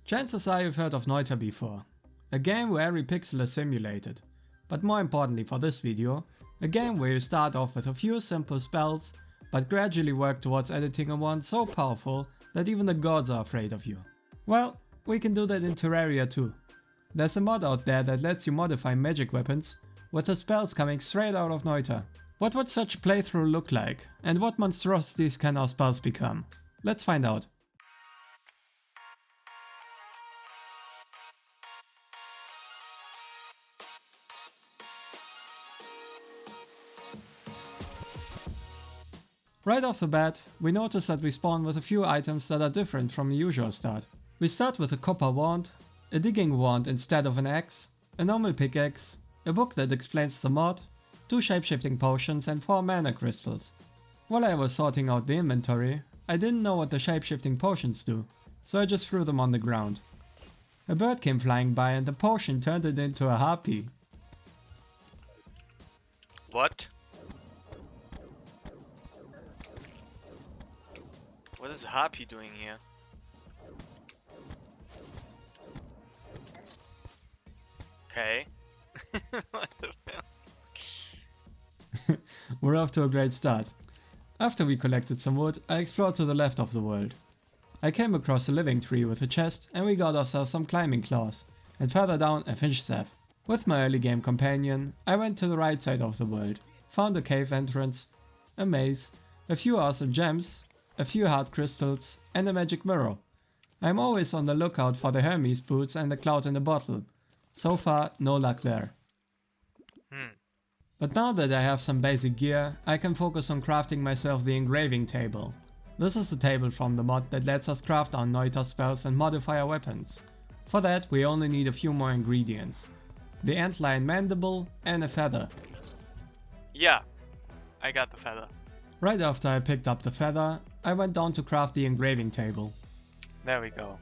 Chances are you've heard of Noita before, a game where every pixel is simulated, but more importantly for this video, a game where you start off with a few simple spells, but gradually work towards editing a wand so powerful that even the gods are afraid of you. Well, we can do that in Terraria too. There's a mod out there that lets you modify magic weapons with the spells coming straight out of Noita. What would such a playthrough look like, and what monstrosities can our spells become? Let's find out. Right off the bat, we notice that we spawn with a few items that are different from the usual start. We start with a copper wand, a digging wand instead of an axe, a normal pickaxe, a book that explains the mod, 2 shapeshifting potions and 4 mana crystals. While I was sorting out the inventory, I didn't know what the shapeshifting potions do, so I just threw them on the ground. A bird came flying by and the potion turned it into a harpy. What? What is Harpy doing here? Okay. What the hell? We're off to a great start. After we collected some wood, I explored to the left of the world. I came across a living tree with a chest and we got ourselves some climbing claws, and further down a fish staff. With my early game companion, I went to the right side of the world, found a cave entrance, a maze, a few awesome gems, a few hard crystals, and a magic mirror. I'm always on the lookout for the Hermes boots and the cloud in the bottle. So far, no luck there. But now that I have some basic gear, I can focus on crafting myself the engraving table. This is the table from the mod that lets us craft our Noita spells and modify our weapons. For that we only need a few more ingredients. The antlion mandible and a feather. Yeah, I got the feather. Right after I picked up the feather, I went down to craft the engraving table. There we go.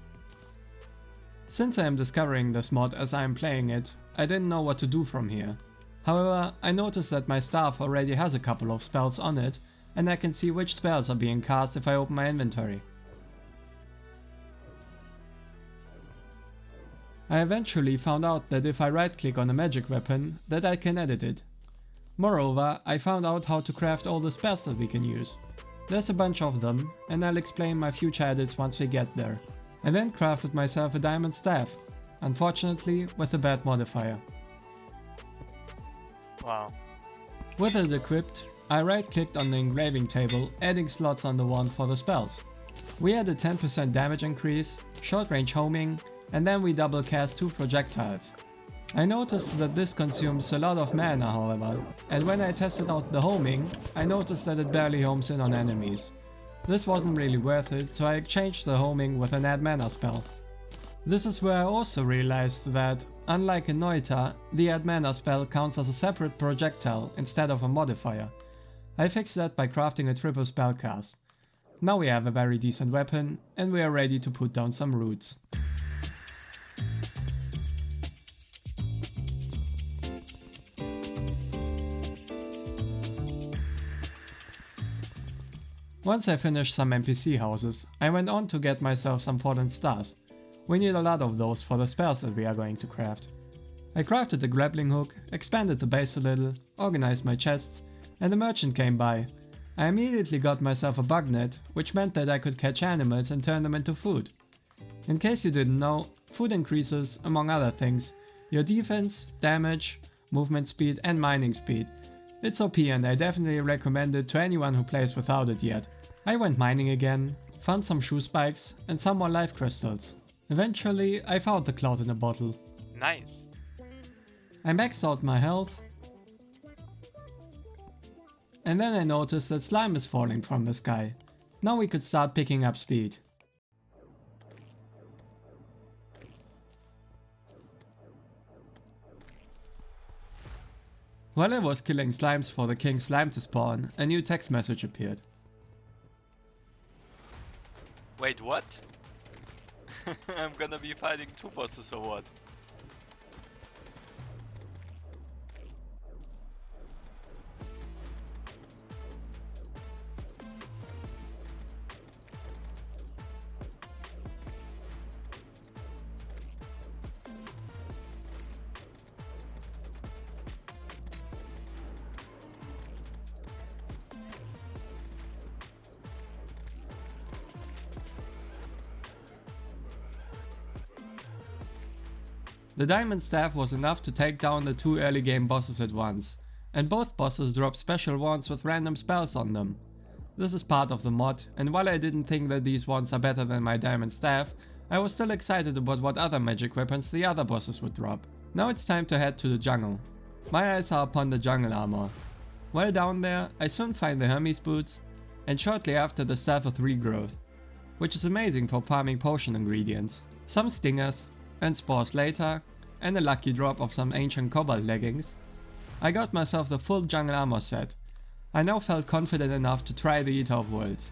Since I am discovering this mod as I am playing it, I didn't know what to do from here. However, I noticed that my staff already has a couple of spells on it, and I can see which spells are being cast if I open my inventory. I eventually found out that if I right click on a magic weapon, that I can edit it. Moreover, I found out how to craft all the spells that we can use. There's a bunch of them, and I'll explain my future edits once we get there. I then crafted myself a diamond staff, unfortunately with a bad modifier. Wow. With it equipped, I right clicked on the engraving table, adding slots on the wand for the spells. We had a 10% damage increase, short range homing, and then we double cast 2 projectiles. I noticed that this consumes a lot of mana however, and when I tested out the homing, I noticed that it barely homes in on enemies. This wasn't really worth it, so I exchanged the homing with an add mana spell. This is where I also realized that, unlike in Noita, the add mana spell counts as a separate projectile instead of a modifier. I fixed that by crafting a triple spell cast. Now we have a very decent weapon, and we are ready to put down some roots. Once I finished some NPC houses, I went on to get myself some fallen stars. We need a lot of those for the spells that we are going to craft. I crafted a grappling hook, expanded the base a little, organized my chests, and the merchant came by. I immediately got myself a bug net, which meant that I could catch animals and turn them into food. In case you didn't know, food increases, among other things, your defense, damage, movement speed and mining speed. It's OP and I definitely recommend it to anyone who plays without it yet. I went mining again, found some shoe spikes and some more life crystals. Eventually I found the cloud in a bottle. Nice. I maxed out my health. And then I noticed that slime is falling from the sky. Now we could start picking up speed. While I was killing slimes for the king slime to spawn, a new text message appeared. Wait, what? I'm gonna be fighting 2 bosses or what? The diamond staff was enough to take down the 2 early game bosses at once, and both bosses drop special wands with random spells on them. This is part of the mod, and while I didn't think that these wands are better than my diamond staff, I was still excited about what other magic weapons the other bosses would drop. Now it's time to head to the jungle. My eyes are upon the jungle armor. While down there, I soon find the Hermes boots, and shortly after the staff of regrowth, which is amazing for farming potion ingredients. Some stingers, and spores later, and a lucky drop of some ancient cobalt leggings. I got myself the full jungle armor set. I now felt confident enough to try the Eater of Worlds.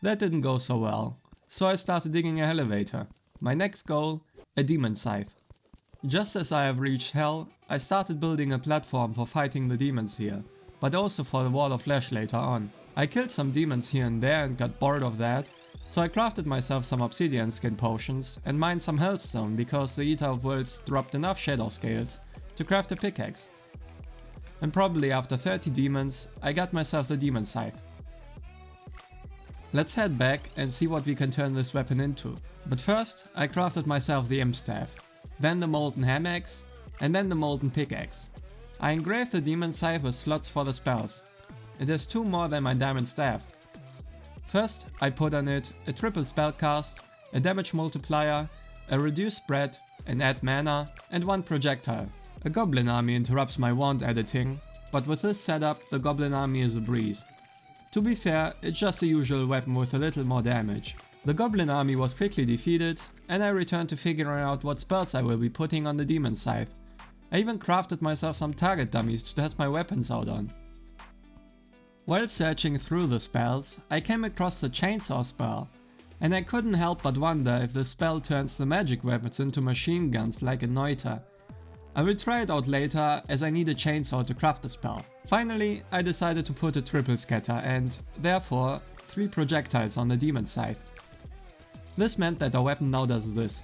That didn't go so well, so I started digging an elevator. My next goal, a demon scythe. Just as I have reached hell, I started building a platform for fighting the demons here, but also for the wall of flesh later on. I killed some demons here and there and got bored of that, so I crafted myself some obsidian skin potions and mined some hellstone because the Eater of Worlds dropped enough shadow scales to craft a pickaxe. And probably after 30 demons, I got myself the demon scythe. Let's head back and see what we can turn this weapon into. But first, I crafted myself the imp staff, then the molten ham axe, and then the molten pickaxe. I engraved the demon scythe with slots for the spells. It has 2 more than my diamond staff. First, I put on it a triple spell cast, a damage multiplier, a reduced spread, an add mana, and 1 projectile. A goblin army interrupts my wand editing, but with this setup the goblin army is a breeze. To be fair, it's just the usual weapon with a little more damage. The goblin army was quickly defeated, and I returned to figuring out what spells I will be putting on the demon scythe. I even crafted myself some target dummies to test my weapons out on. While searching through the spells, I came across the chainsaw spell, and I couldn't help but wonder if the spell turns the magic weapons into machine guns like in Noita. I will try it out later as I need a chainsaw to craft the spell. Finally, I decided to put a triple scatter and, therefore, 3 projectiles on the demon scythe. This meant that our weapon now does this.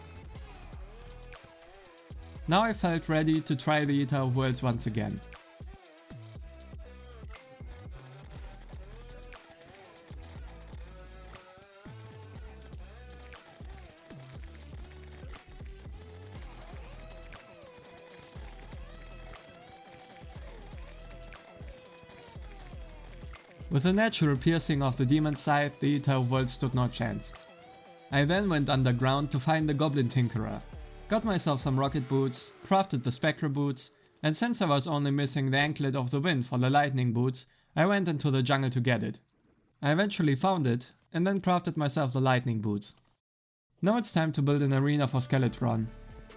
Now I felt ready to try the Eater of Worlds once again. With the natural piercing of the demon scythe, the Eater of Worlds stood no chance. I then went underground to find the Goblin Tinkerer, got myself some rocket boots, crafted the Spectre boots, and since I was only missing the Anklet of the Wind for the lightning boots, I went into the jungle to get it. I eventually found it, and then crafted myself the lightning boots. Now it's time to build an arena for Skeletron.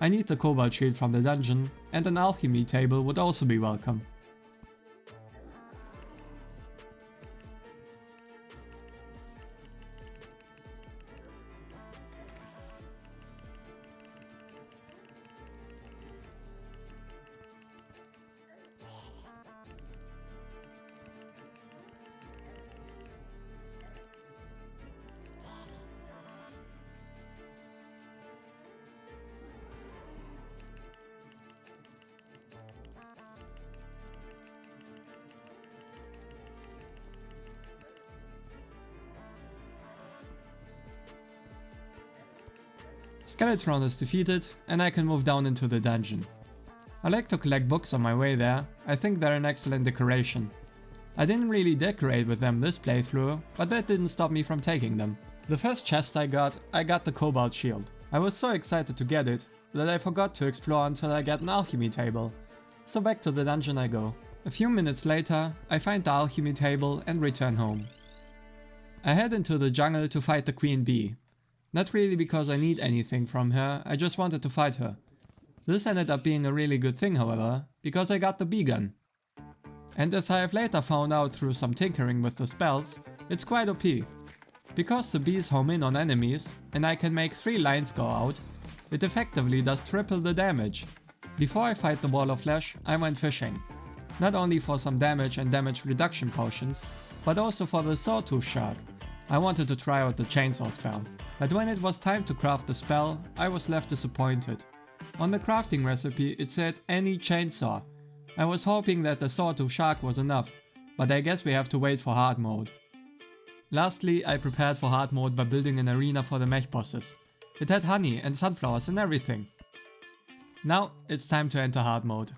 I need the cobalt shield from the dungeon, and an alchemy table would also be welcome. Skeletron is defeated and I can move down into the dungeon. I like to collect books on my way there, I think they're an excellent decoration. I didn't really decorate with them this playthrough, but that didn't stop me from taking them. The first chest I got the cobalt shield. I was so excited to get it that I forgot to explore until I got an alchemy table. So back to the dungeon I go. A few minutes later, I find the alchemy table and return home. I head into the jungle to fight the Queen Bee. Not really because I need anything from her, I just wanted to fight her. This ended up being a really good thing however, because I got the bee gun. And as I have later found out through some tinkering with the spells, it's quite OP. Because the bees home in on enemies, and I can make 3 lines go out, it effectively does triple the damage. Before I fight the wall of flesh, I went fishing. not only for some damage and damage reduction potions, but also for the Sawtooth Shark. I wanted to try out the chainsaw spell, but when it was time to craft the spell, I was left disappointed. On the crafting recipe it said any chainsaw. I was hoping that the Sawtooth Shark was enough, but I guess we have to wait for hard mode. Lastly, I prepared for hard mode by building an arena for the mech bosses. It had honey and sunflowers and everything. Now it's time to enter hard mode.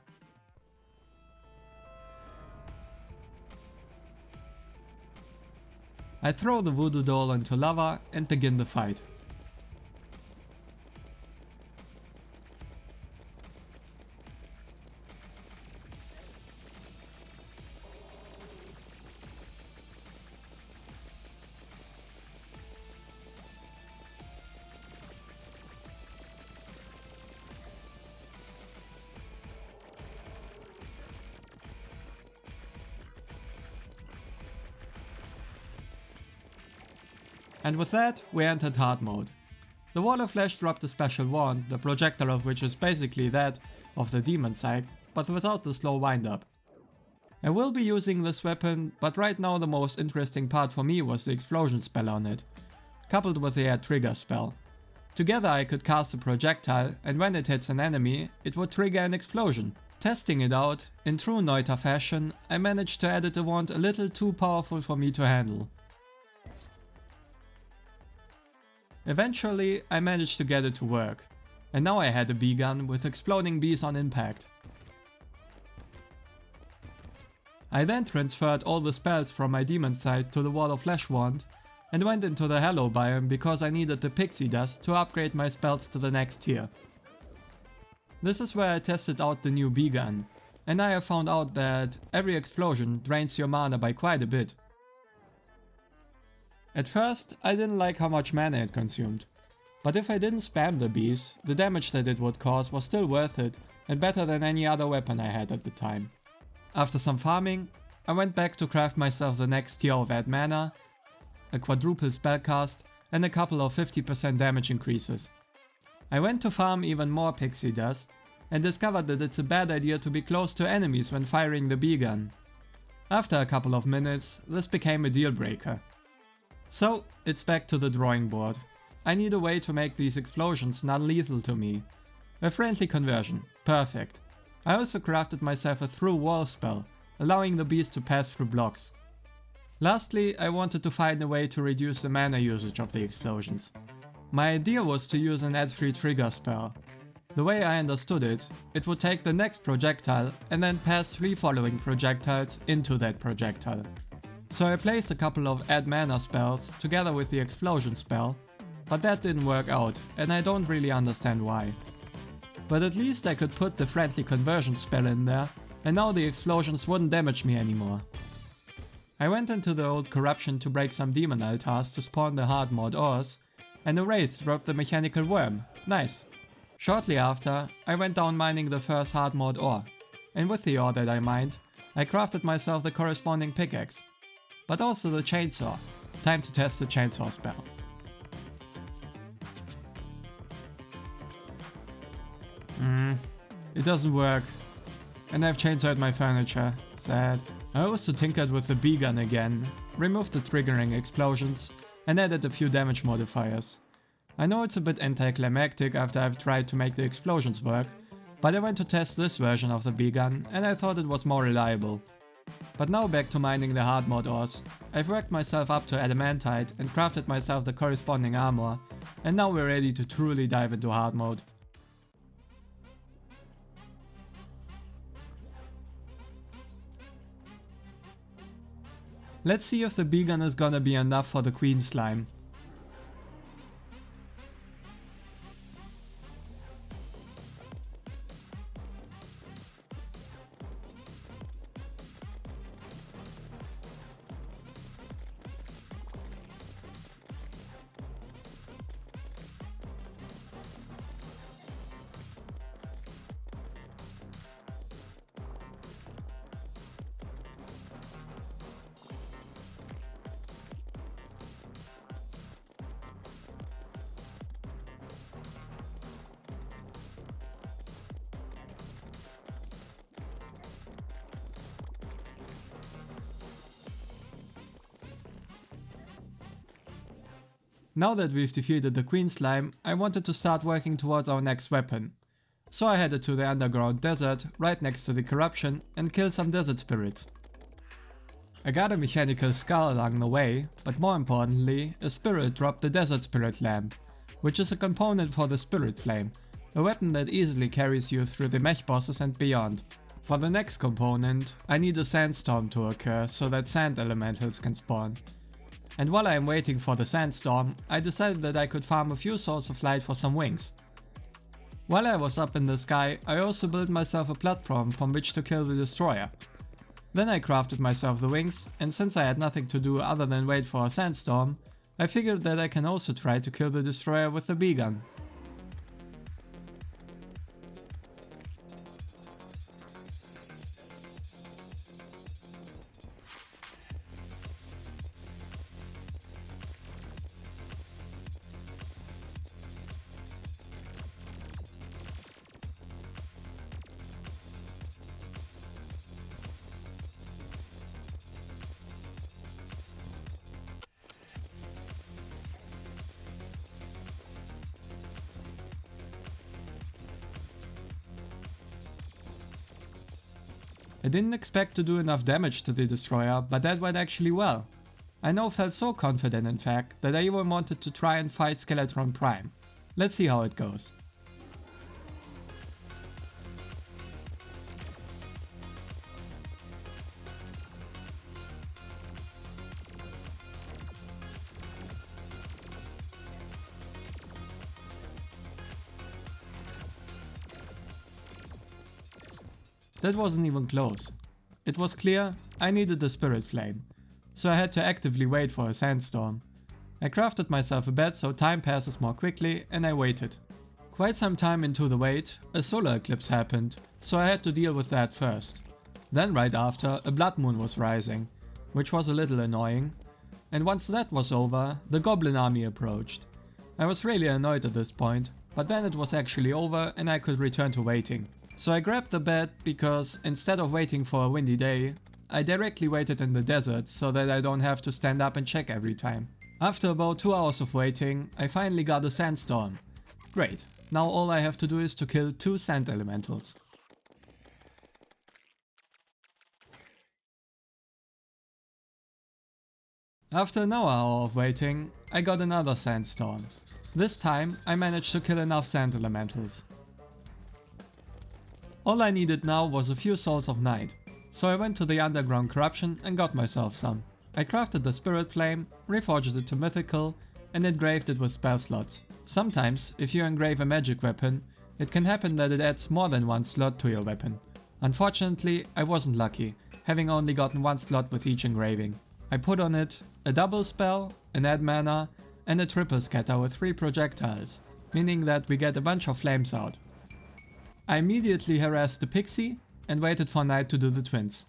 I throw the voodoo doll into lava and begin the fight. And with that, we entered hard mode. The Wall of Flesh dropped a special wand, the projectile of which is basically that of the demon psych, but without the slow wind up. I will be using this weapon, but right now the most interesting part for me was the explosion spell on it, coupled with the air trigger spell. Together I could cast a projectile, and when it hits an enemy, it would trigger an explosion. Testing it out, in true Noita fashion, I managed to edit the wand a little too powerful for me to handle. Eventually, I managed to get it to work, and now I had a bee gun with exploding bees on impact. I then transferred all the spells from my demon side to the Wall of Flesh wand, and went into the Hello biome because I needed the pixie dust to upgrade my spells to the next tier. This is where I tested out the new bee gun, and I have found out that every explosion drains your mana by quite a bit. At first, I didn't like how much mana it consumed, but if I didn't spam the bees, the damage that it would cause was still worth it and better than any other weapon I had at the time. After some farming, I went back to craft myself the next tier of add mana, a quadruple spellcast and a couple of 50% damage increases. I went to farm even more pixie dust and discovered that it's a bad idea to be close to enemies when firing the bee gun. After a couple of minutes, this became a deal breaker. So, it's back to the drawing board. I need a way to make these explosions non-lethal to me. A friendly conversion, perfect. I also crafted myself a through wall spell, allowing the bees to pass through blocks. Lastly, I wanted to find a way to reduce the mana usage of the explosions. My idea was to use an add-free trigger spell. The way I understood it, it would take the next projectile and then pass 3 following projectiles into that projectile. So I placed a couple of add mana spells together with the explosion spell, but that didn't work out and I don't really understand why. But at least I could put the friendly conversion spell in there and now the explosions wouldn't damage me anymore. I went into the old corruption to break some demon altars to spawn the hard mode ores, and a wraith dropped the mechanical worm, nice. Shortly after, I went down mining the first hard mode ore, and with the ore that I mined, I crafted myself the corresponding pickaxe. But also the chainsaw. Time to test the chainsaw spell. It doesn't work. And I've chainsawed my furniture. Sad. I also tinkered with the bee gun again, removed the triggering explosions, and added a few damage modifiers. I know it's a bit anticlimactic after I've tried to make the explosions work, but I went to test this version of the bee gun and I thought it was more reliable. But now back to mining the hard mode ores. I've worked myself up to adamantite and crafted myself the corresponding armor, and now we're ready to truly dive into hard mode. Let's see if the bee gun is gonna be enough for the queen slime. Now that we've defeated the Queen Slime, I wanted to start working towards our next weapon. So I headed to the underground desert, right next to the corruption, and killed some desert spirits. I got a mechanical skull along the way, but more importantly, a spirit dropped the desert spirit lamp, which is a component for the spirit flame, a weapon that easily carries you through the mech bosses and beyond. For the next component, I need a sandstorm to occur so that sand elementals can spawn. And while I am waiting for the sandstorm, I decided that I could farm a few souls of light for some wings. While I was up in the sky, I also built myself a platform from which to kill the destroyer. Then I crafted myself the wings, and since I had nothing to do other than wait for a sandstorm, I figured that I can also try to kill the destroyer with the bee gun. I didn't expect to do enough damage to the destroyer, but that went actually well. I now felt so confident in fact that I even wanted to try and fight Skeletron Prime. Let's see how it goes. That wasn't even close. It was clear I needed the spirit flame, so I had to actively wait for a sandstorm. I crafted myself a bed so time passes more quickly, and I waited. Quite some time into the wait, a solar eclipse happened, so I had to deal with that first. Then right after, a blood moon was rising, which was a little annoying, and once that was over, the goblin army approached. I was really annoyed at this point, but then it was actually over and I could return to waiting. So I grabbed the bed because instead of waiting for a windy day, I directly waited in the desert so that I don't have to stand up and check every time. After about 2 hours of waiting, I finally got a sandstorm. Great, now all I have to do is to kill 2 sand elementals. After another hour of waiting, I got another sandstorm. This time I managed to kill enough sand elementals. All I needed now was a few souls of night, so I went to the underground corruption and got myself some. I crafted the spirit flame, reforged it to mythical, and engraved it with spell slots. Sometimes, if you engrave a magic weapon, it can happen that it adds more than 1 slot to your weapon. Unfortunately, I wasn't lucky, having only gotten 1 slot with each engraving. I put on it a double spell, an add mana, and a triple scatter with 3 projectiles, meaning that we get a bunch of flames out. I immediately harassed the pixie and waited for night to do the twins.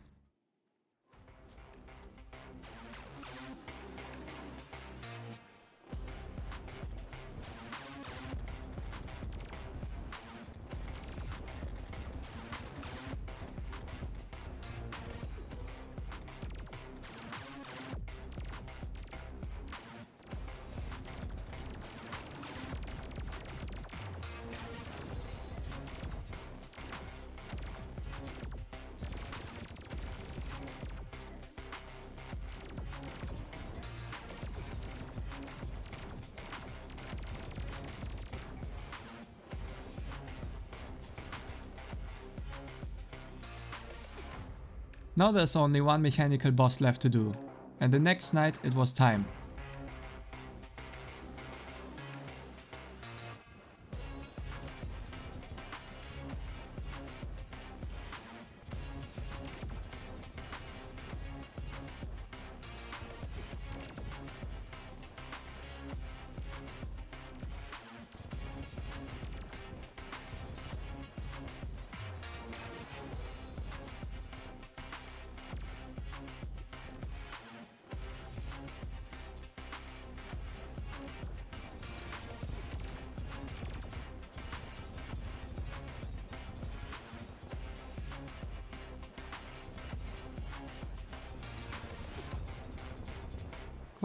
Now there's only 1 mechanical boss left to do, and the next night it was time.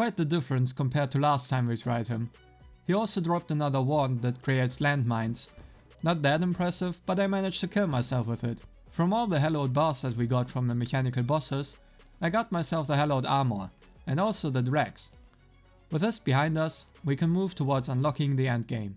Quite the difference compared to last time we tried him. He also dropped another wand that creates landmines. Not that impressive, but I managed to kill myself with it. From all the hallowed bars that we got from the mechanical bosses, I got myself the hallowed armor, and also the dregs. With this behind us, we can move towards unlocking the end game.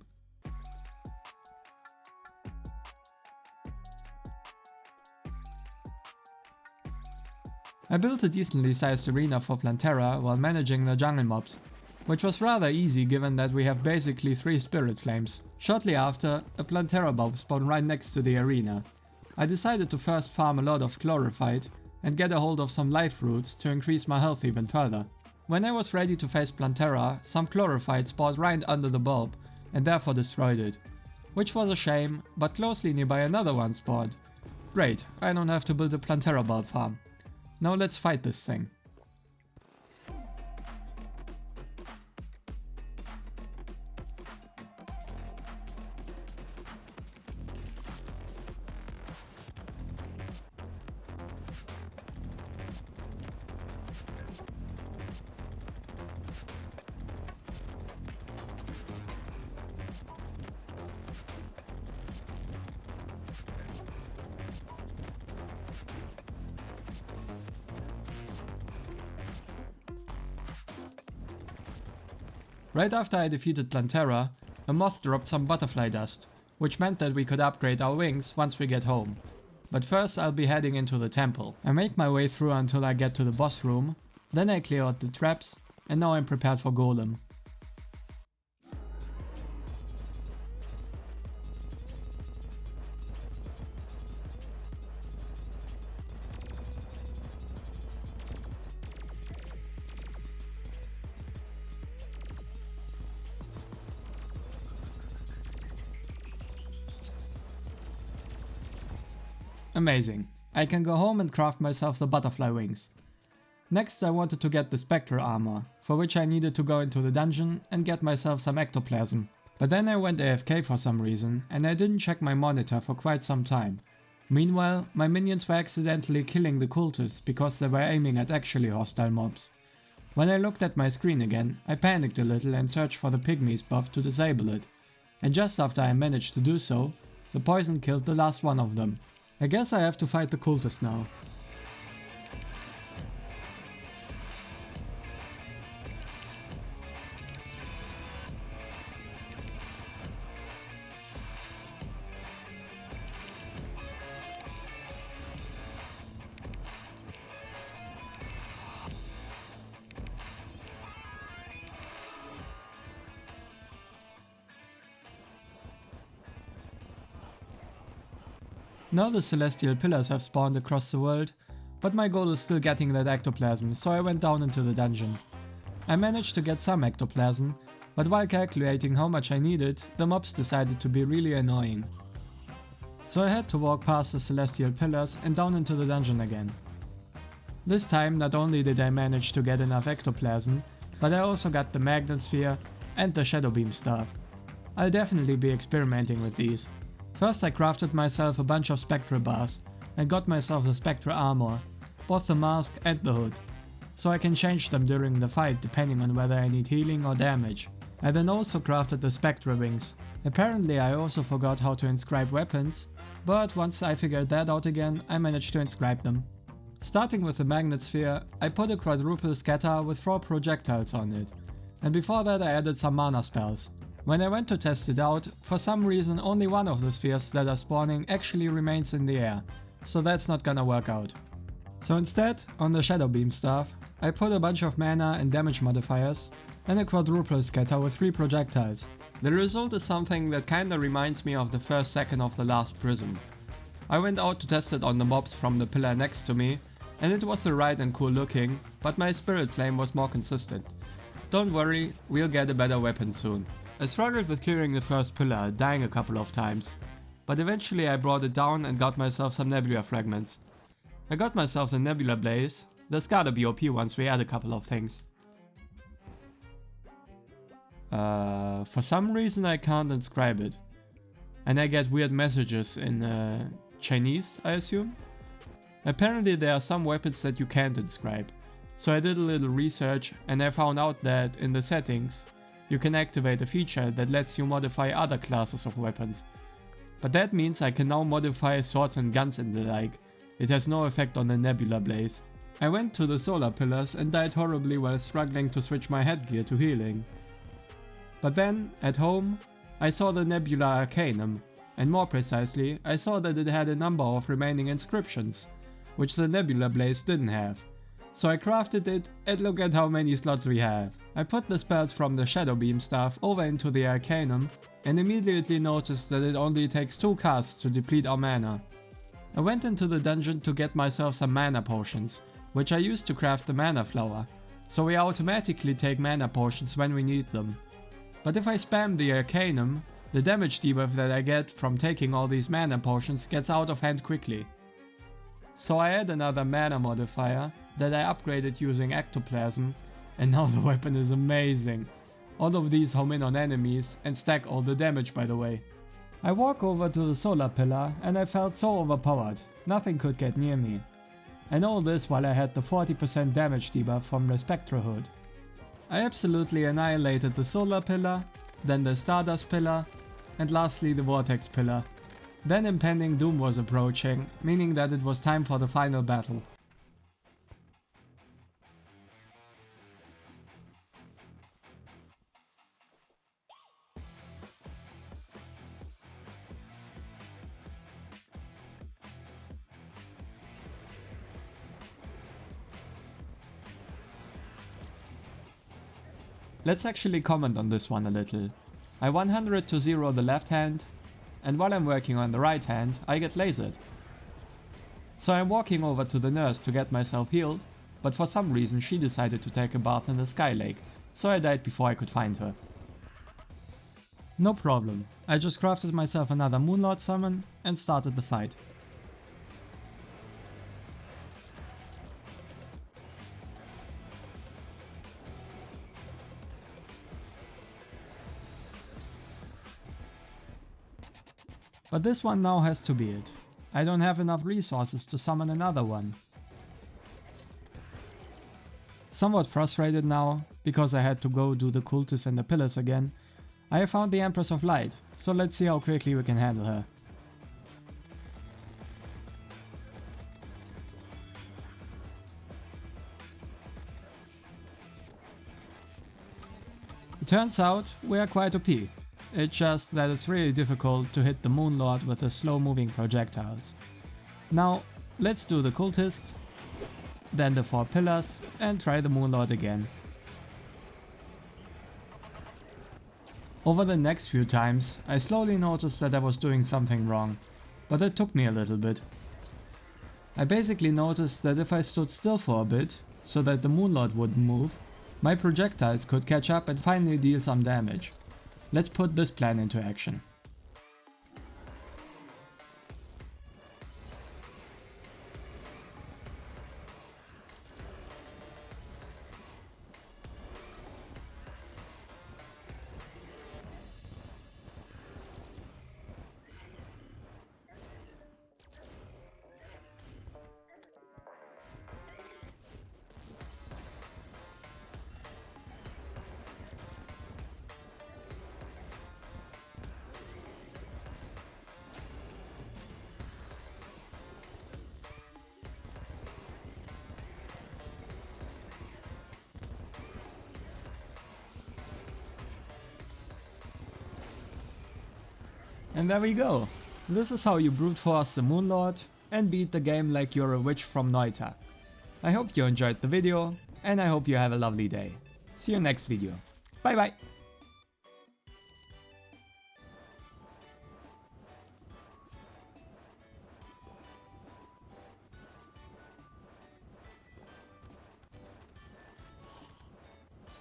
I built a decently sized arena for Plantera while managing the jungle mobs, which was rather easy given that we have basically 3 spirit flames. Shortly after, a Plantera mob spawned right next to the arena. I decided to first farm a lot of chlorophyte and get a hold of some life roots to increase my health even further. When I was ready to face Plantera, some chlorophyte spawned right under the bulb and therefore destroyed it. Which was a shame, but closely nearby another one spawned. Great, I don't have to build a Plantera bulb farm. Now let's fight this thing. Right after I defeated Plantera, a moth dropped some butterfly dust, which meant that we could upgrade our wings once we get home. But first I'll be heading into the temple. I make my way through until I get to the boss room, then I clear out the traps, and now I'm prepared for Golem. Amazing. I can go home and craft myself the butterfly wings. Next I wanted to get the Spectre armor, for which I needed to go into the dungeon and get myself some ectoplasm. But then I went AFK for some reason and I didn't check my monitor for quite some time. Meanwhile, my minions were accidentally killing the cultists because they were aiming at actually hostile mobs. When I looked at my screen again, I panicked a little and searched for the pygmies buff to disable it. And just after I managed to do so, the poison killed the last one of them. I guess I have to fight the cultists now. Now the celestial pillars have spawned across the world, but my goal is still getting that ectoplasm, so I went down into the dungeon. I managed to get some ectoplasm, but while calculating how much I needed, the mobs decided to be really annoying. So I had to walk past the celestial pillars and down into the dungeon again. This time not only did I manage to get enough ectoplasm, but I also got the magnet sphere and the shadow beam staff. I'll definitely be experimenting with these. First I crafted myself a bunch of spectral bars and got myself the spectral armor, both the mask and the hood, so I can change them during the fight depending on whether I need healing or damage. I then also crafted the spectral wings. Apparently I also forgot how to inscribe weapons, but once I figured that out again, I managed to inscribe them. Starting with the magnet sphere, I put a quadruple scatter with 4 projectiles on it, and before that I added some mana spells. When I went to test it out, for some reason only one of the spheres that are spawning actually remains in the air, so that's not gonna work out. So instead, on the shadow beam staff, I put a bunch of mana and damage modifiers and a quadruple scatter with 3 projectiles. The result is something that kinda reminds me of the first second of the last prism. I went out to test it on the mobs from the pillar next to me, and it was alright and cool looking, but my spirit flame was more consistent. Don't worry, we'll get a better weapon soon. I struggled with clearing the first pillar, dying a couple of times, but eventually I brought it down and got myself some nebula fragments. I got myself the nebula blaze, that's gotta be OP once we add a couple of things. For some reason I can't inscribe it. And I get weird messages in Chinese, I assume? Apparently there are some weapons that you can't inscribe. So I did a little research and I found out that in the settings you can activate a feature that lets you modify other classes of weapons. But that means I can now modify swords and guns and the like. It has no effect on the nebula blaze. I went to the solar pillars and died horribly while struggling to switch my headgear to healing. But then, at home, I saw the nebula arcanum, and more precisely, I saw that it had a number of remaining inscriptions, which the nebula blaze didn't have. So I crafted it, and look at how many slots we have. I put the spells from the Shadow Beam staff over into the arcanum, and immediately noticed that it only takes 2 casts to deplete our mana. I went into the dungeon to get myself some mana potions, which I used to craft the mana flower, so we automatically take mana potions when we need them. But if I spam the arcanum, the damage debuff that I get from taking all these mana potions gets out of hand quickly. So I add another mana modifier that I upgraded using ectoplasm, and now the weapon is amazing. All of these home in on enemies and stack all the damage, by the way. I walk over to the solar pillar and I felt so overpowered, nothing could get near me. And all this while I had the 40% damage debuff from the Spectra hood. I absolutely annihilated the solar pillar, then the Stardust pillar, and lastly the Vortex pillar. Then impending doom was approaching, meaning that it was time for the final battle. Let's actually comment on this one a little. I 100 to 0 the left hand, and while I'm working on the right hand, I get lasered. So I'm walking over to the nurse to get myself healed, but for some reason she decided to take a bath in the Sky Lake, so I died before I could find her. No problem, I just crafted myself another Moonlord summon and started the fight. But this one now has to be it. I don't have enough resources to summon another one. Somewhat frustrated now, because I had to go do the cultists and the pillars again, I have found the Empress of Light, so let's see how quickly we can handle her. It turns out we are quite OP. It's just that it's really difficult to hit the Moonlord with the slow moving projectiles. Now let's do the cultist, then the 4 pillars and try the Moonlord again. Over the next few times I slowly noticed that I was doing something wrong, but it took me a little bit. I basically noticed that if I stood still for a bit, so that the Moonlord wouldn't move, my projectiles could catch up and finally deal some damage. Let's put this plan into action. And there we go. This is how you brute force the Moonlord and beat the game like you're a witch from Noita. I hope you enjoyed the video and I hope you have a lovely day. See you next video. Bye bye!